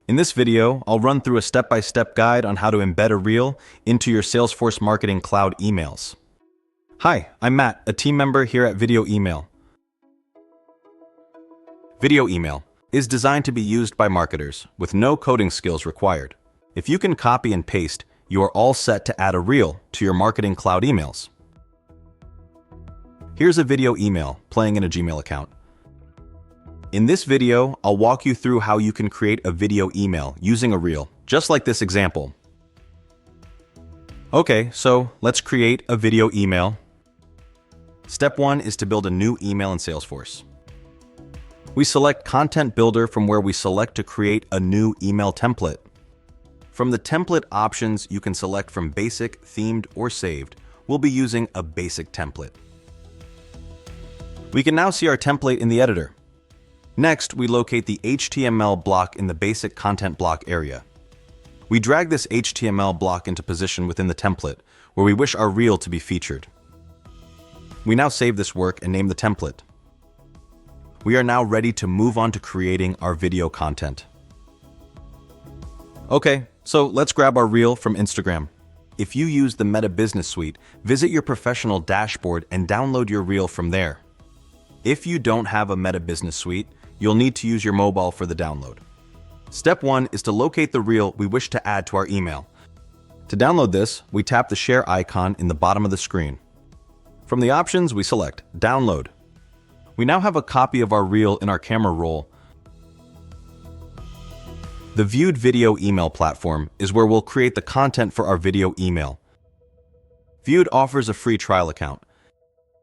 In this video, I'll run through a step-by-step guide on how to embed a reel into your Salesforce Marketing Cloud emails. Hi, I'm Matt, a team member here at Video Email. Video Email is designed to be used by marketers with no coding skills required. If you can copy and paste, you are all set to add a reel to your Marketing Cloud emails. Here's a video email playing in a Gmail account. In this video, I'll walk you through how you can create a video email using a reel, just like this example. Okay, so let's create a video email. Step 1 is to build a new email in Salesforce. We select Content Builder from where we select to create a new email template. From the template options, you can select from basic, themed, or saved. We'll be using a basic template. We can now see our template in the editor. Next, we locate the HTML block in the basic content block area. We drag this HTML block into position within the template, where we wish our reel to be featured. We now save this work and name the template. We are now ready to move on to creating our video content. Okay, so let's grab our reel from Instagram. If you use the Meta Business Suite, visit your professional dashboard and download your reel from there. If you don't have a Meta Business Suite, you'll need to use your mobile for the download. Step 1 is to locate the reel we wish to add to our email. To download this, we tap the share icon in the bottom of the screen. From the options, we select Download. We now have a copy of our reel in our camera roll. The Viewed Video Email platform is where we'll create the content for our video email. Viewed offers a free trial account.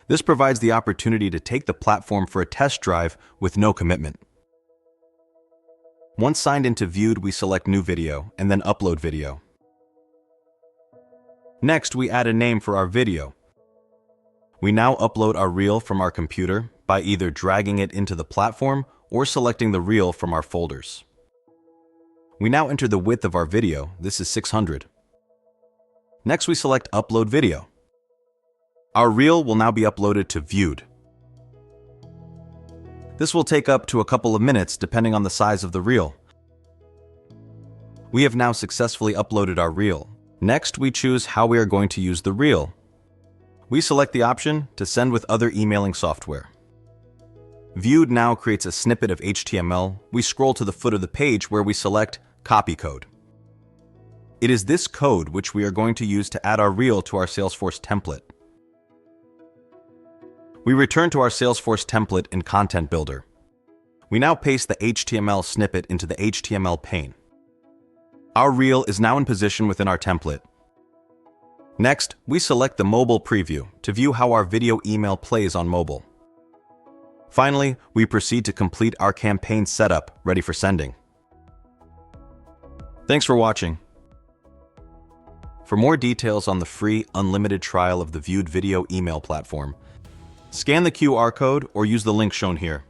This provides the opportunity to take the platform for a test drive with no commitment. Once signed into Viewed, we select New Video and then Upload Video. Next, we add a name for our video. We now upload our reel from our computer by either dragging it into the platform or selecting the reel from our folders. We now enter the width of our video. This is 600. Next, we select Upload Video. Our reel will now be uploaded to Viewed. This will take up to a couple of minutes depending on the size of the reel. We have now successfully uploaded our reel. Next, we choose how we are going to use the reel. We select the option to send with other emailing software. Viewed now creates a snippet of HTML. We scroll to the foot of the page where we select Copy Code. It is this code which we are going to use to add our reel to our Salesforce template. We return to our Salesforce template in Content Builder. We now paste the HTML snippet into the HTML pane. Our reel is now in position within our template. Next, we select the mobile preview to view how our video email plays on mobile. Finally, we proceed to complete our campaign setup ready for sending. Thanks for watching. For more details on the free, unlimited trial of the Viewed Video Email platform, scan the QR code or use the link shown here.